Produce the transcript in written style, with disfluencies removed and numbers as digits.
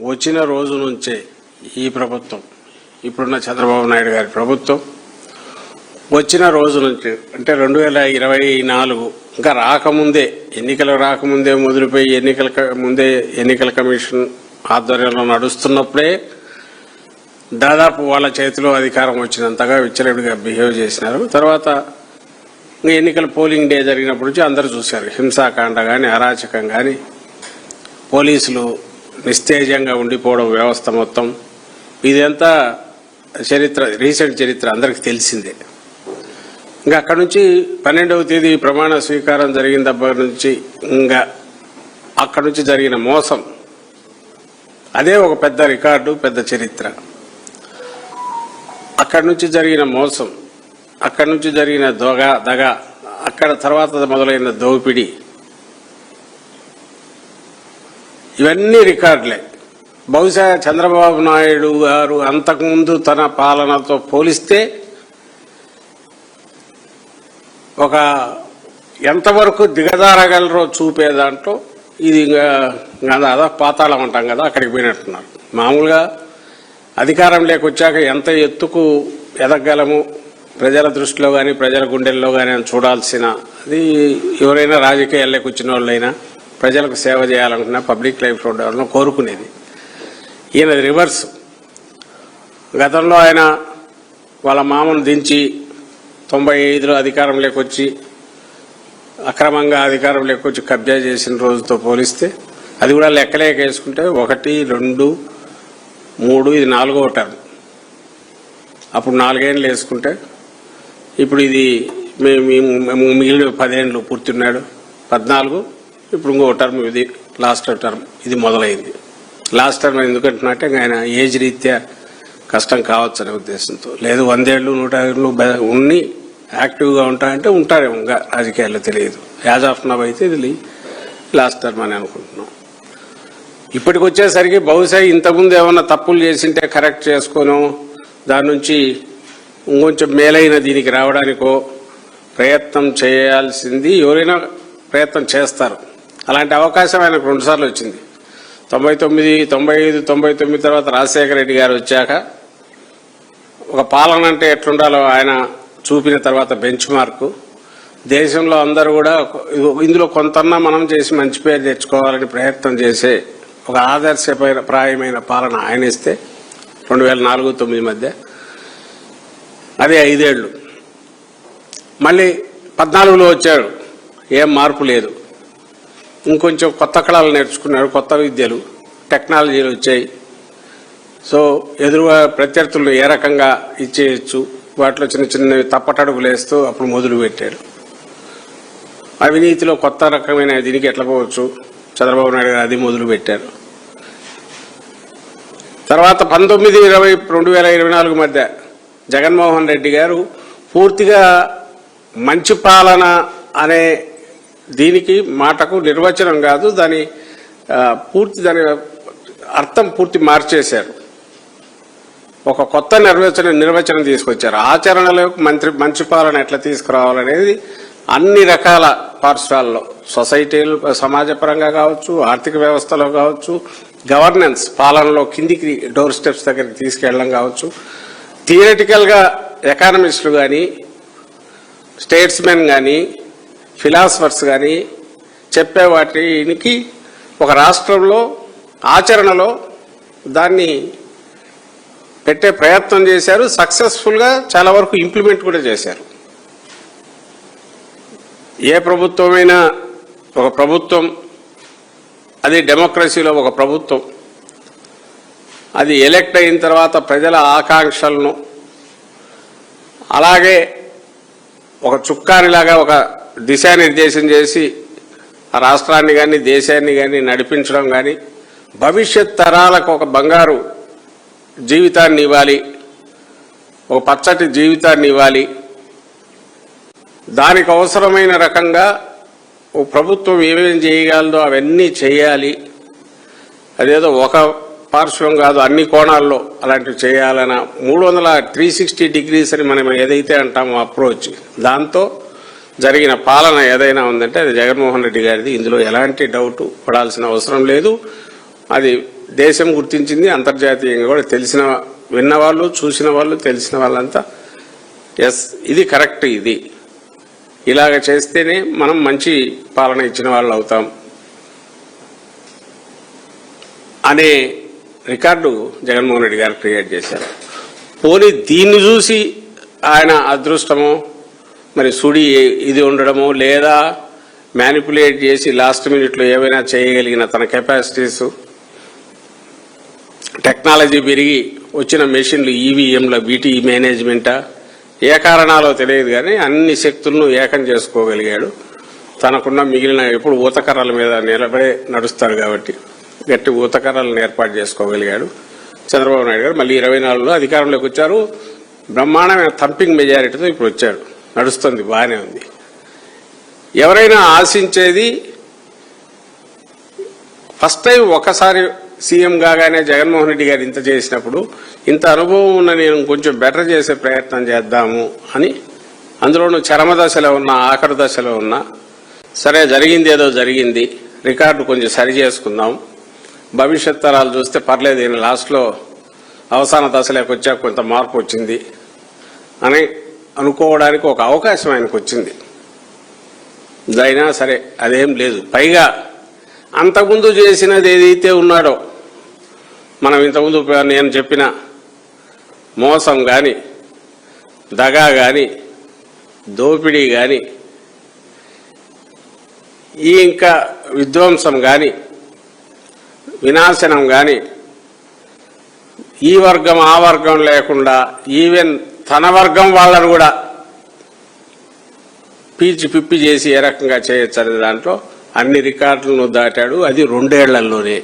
వచ్చిన రోజు నుంచే ఈ ప్రభుత్వం, ఇప్పుడున్న చంద్రబాబు నాయుడు గారి ప్రభుత్వం వచ్చిన రోజు నుంచి అంటే 2024 ఇంకా రాకముందే, ఎన్నికలు రాకముందే మొదలుపోయి ఎన్నికల కమిషన్ ఆధ్వర్యంలో నడుస్తున్నప్పుడే దాదాపు వాళ్ళ చేతిలో అధికారం వచ్చినంతగా విచ్చలవిడిగా బిహేవ్ చేసినారు. తర్వాత ఎన్నికల పోలింగ్ డే జరిగినప్పటి నుంచి అందరూ చూశారు. హింసాకాండ కానీ, అరాచకం కానీ, పోలీసులు నిస్తేజంగా ఉండిపోవడం, వ్యవస్థ మొత్తం ఇదంతా చరిత్ర, రీసెంట్ చరిత్ర అందరికి తెలిసిందే. ఇంకా అక్కడి నుంచి 12వ తేదీ ప్రమాణ స్వీకారం జరిగిన దగ్గర నుంచి ఇంకా అక్కడి నుంచి జరిగిన మోసం, అదే ఒక పెద్ద రికార్డు, పెద్ద చరిత్ర. అక్కడి నుంచి జరిగిన మోసం, అక్కడి నుంచి జరిగిన దగ, అక్కడ తర్వాత మొదలైన దోపిడీ, ఇవన్నీ రికార్డులే. బహుశా చంద్రబాబు నాయుడు గారు అంతకుముందు తన పాలనతో పోలిస్తే ఒక ఎంతవరకు దిగజారగలరో చూపే దాంట్లో ఇది అదా పాతాళం అంటాం కదా, అక్కడికి పోయినట్టున్నారు. మామూలుగా అధికారం లేకొచ్చాక ఎంత ఎత్తుకు ఎదగలము ప్రజల దృష్టిలో కానీ, ప్రజల గుండెల్లో కానీ అని చూడాల్సిన అది ఎవరైనా రాజకీయాల్లోకి వచ్చిన వాళ్ళైనా, ప్రజలకు సేవ చేయాలనుకున్నా, పబ్లిక్ లైఫ్లో ఉండాలన్నా కోరుకునేది. ఈయనది రివర్స్. గతంలో ఆయన వాళ్ళ మామను దించి 95లో అధికారంలోకి వచ్చి అక్రమంగా అధికారంలోకి వచ్చి కబ్జా చేసిన రోజుతో పోలిస్తే అది కూడా లెక్కలేక వేసుకుంటే 1, 2, 3 ఇది 4వ టర్మ్. అప్పుడు 4 ఏళ్ళు వేసుకుంటే ఇప్పుడు ఇది మిగిలిన 10 ఏళ్ళు పూర్తున్నాడు, 14. ఇప్పుడు ఇంకో టర్మ్, ఇది లాస్ట్ టర్మ్, ఇది మొదలైంది. లాస్ట్ టర్మ్ ఎందుకంటున్నట్టే ఆయన ఏజ్ రీత్యా కష్టం కావచ్చు అనే ఉద్దేశంతో. లేదు 100 ఏళ్ళు 100 ఏళ్ళు ఉన్ని యాక్టివ్గా ఉంటాయంటే ఉంటారేమో, ఇంకా రాజకీయాల్లో తెలియదు. యాజ్ ఆఫ్ నవ్ అయితే ఇది లాస్ట్ టర్మ్ అని అనుకుంటున్నాం. ఇప్పటికి వచ్చేసరికి బహుశా ఇంతకుముందు ఏమన్నా తప్పులు చేసింటే కరెక్ట్ చేసుకోనో, దాని నుంచి ఇంకొంచెం మేలైన దీనికి రావడానికో ప్రయత్నం చేయాల్సింది. ఎవరైనా ప్రయత్నం చేస్తారు. అలాంటి అవకాశం ఆయనకు 2 సార్లు వచ్చింది. 99, 95, 99 తర్వాత రాజశేఖర రెడ్డి గారు వచ్చాక ఒక పాలన అంటే ఎట్లుండాలో ఆయన చూపిన తర్వాత బెంచ్ మార్కు. దేశంలో అందరూ కూడా ఇందులో కొంతన్నా మనం చేసి మంచి పేరు తెచ్చుకోవాలని ప్రయత్నం చేసే ఒక ఆదర్శప్రాయమైన పాలన ఆయన ఇస్తే 2004-09 మధ్య అదే 5 ఏళ్ళు. మళ్ళీ 14లో వచ్చాడు, ఏం మార్పు లేదు. ఇంకొంచెం కొత్త కళలు నేర్చుకున్నాడు, కొత్త విద్యలు, టెక్నాలజీలు వచ్చాయి. సో ఎదురుగా ప్రత్యర్థులు ఏ రకంగా ఇచ్చేయచ్చు, వాటిలో చిన్న చిన్నవి తప్పటడుగులు వేస్తూ అప్పుడు మొదలు పెట్టాడు. అవినీతిలో కొత్త రకమైన దీనికి ఎట్లా పోవచ్చు, చంద్రబాబు నాయుడు గారు అది మొదలు పెట్టారు. తర్వాత 19-20-2024 మధ్య జగన్మోహన్ రెడ్డి గారు పూర్తిగా మంచి పాలన అనే దీనికి మాటకు నిర్వచనం కాదు, దాని అర్థం పూర్తి మార్చేశారు. ఒక కొత్త నిర్వచనం తీసుకొచ్చారు. ఆచరణలో మంచి పాలన ఎట్లా తీసుకురావాలనేది అన్ని రకాల పార్శ్వాల్లో, సొసైటీలు, సమాజపరంగా కావచ్చు, ఆర్థిక వ్యవస్థలో కావచ్చు, గవర్నెన్స్ పాలనలో కిందికి డోర్ స్టెప్స్ దగ్గరికి తీసుకెళ్ళడం కావచ్చు, థియరిటికల్గా ఎకానమిస్టులు కానీ, స్టేట్స్మెన్ కానీ, ఫిలాసఫర్స్ కానీ చెప్పే వాటికి ఒక రాష్ట్రంలో ఆచరణలో దాన్ని పెట్టే ప్రయత్నం చేశారు. సక్సెస్ఫుల్గా చాలా వరకు ఇంప్లిమెంట్ కూడా చేశారు. ఏ ప్రభుత్వమైనా ఒక ప్రభుత్వం, అది డెమోక్రసీలో ఒక ప్రభుత్వం, అది ఎలక్ట్ అయిన తర్వాత ప్రజల ఆకాంక్షలను అలాగే ఒక చుక్కానిలాగా ఒక దిశానిర్దేశం చేసి ఆ రాష్ట్రాన్ని కానీ, దేశాన్ని కానీ నడిపించడం కానీ, భవిష్యత్ తరాలకు ఒక బంగారు జీవితాన్ని ఇవ్వాలి, ఒక పచ్చటి జీవితాన్ని ఇవ్వాలి. దానికి అవసరమైన రకంగా ఓ ప్రభుత్వం ఏమేం చేయగలదో అవన్నీ చేయాలి. అదేదో ఒక పార్శ్వం కాదు, అన్ని కోణాల్లో అలాంటివి చేయాలన్న 360 డిగ్రీస్ అని మనం ఏదైతే అంటామో అప్రోచ్, దాంతో జరిగిన పాలన ఏదైనా ఉందంటే అది జగన్మోహన్ రెడ్డి గారిది. ఇందులో ఎలాంటి డౌట్ పడాల్సిన అవసరం లేదు. అది దేశం గుర్తించింది, అంతర్జాతీయంగా కూడా తెలిసిన విన్నవాళ్ళు, చూసిన వాళ్ళు, తెలిసిన వాళ్ళంతా ఎస్ ఇది కరెక్ట్, ఇది ఇలాగ చేస్తేనే మనం మంచి పాలన ఇచ్చిన వాళ్ళు అవుతాం అనే రికార్డు జగన్మోహన్ రెడ్డి గారు క్రియేట్ చేశారు. పోనీ దీన్ని చూసి ఆయన అదృష్టమో మరి సుడి ఇది ఉండడమో లేదా మ్యానిపులేట్ చేసి లాస్ట్ మినిట్లో ఏవైనా చేయగలిగిన తన కెపాసిటీస్, టెక్నాలజీ పెరిగి వచ్చిన మెషిన్లు, ఈవీఎంల వీటి మేనేజ్మెంటా, ఏ కారణాలో తెలియదు కానీ అన్ని శక్తులను ఏకం చేసుకోగలిగాడు. తనకున్న మిగిలిన ఎప్పుడు ఊతకర్రల మీద నిలబడే నడుస్తారు కాబట్టి గట్టి ఊతకర్రలను ఏర్పాటు చేసుకోగలిగాడు చంద్రబాబు నాయుడు గారు. మళ్ళీ 24లో అధికారంలోకి వచ్చారు. బ్రహ్మాండమైన థంపింగ్ మెజారిటీతో ఇప్పుడు వచ్చాడు, నడుస్తుంది, బాగానే ఉంది. ఎవరైనా ఆశించేది ఫస్ట్ టైం ఒకసారి సీఎం కాగానే జగన్మోహన్ రెడ్డి గారు ఇంత చేసినప్పుడు ఇంత అనుభవం ఉన్న నేను కొంచెం బెటర్ చేసే ప్రయత్నం చేద్దాము అని, అందులోనూ చరమ దశలో ఉన్న, ఆఖరి దశలో ఉన్న, సరే జరిగింది ఏదో జరిగింది, రికార్డు కొంచెం సరి చేసుకుందాం, భవిష్యత్ తరాలు చూస్తే పర్లేదు, ఈయన లాస్ట్లో అవసాన దశలోకి వచ్చాక కొంత మార్పు వచ్చింది అని అనుకోవడానికి ఒక అవకాశం ఆయనకు వచ్చింది. అయినా సరే అదేం లేదు. పైగా అంతకుముందు చేసినది ఏదైతే ఉన్నాడో, మనం ఇంతకుముందు నేను చెప్పిన మోసం కానీ, దగా కానీ, దోపిడీ కానీ, ఈ ఇంకా విధ్వంసం కానీ, వినాశనం కానీ, ఈ వర్గం ఆ వర్గం లేకుండా ఈవెన్ తన వర్గం వాళ్ళను కూడా పీచి పిప్పి చేసి ఏ రకంగా చేయొచ్చు అనే దాంట్లో అన్ని రికార్డులను దాటాడు. అది 2 ఏళ్లలోనే.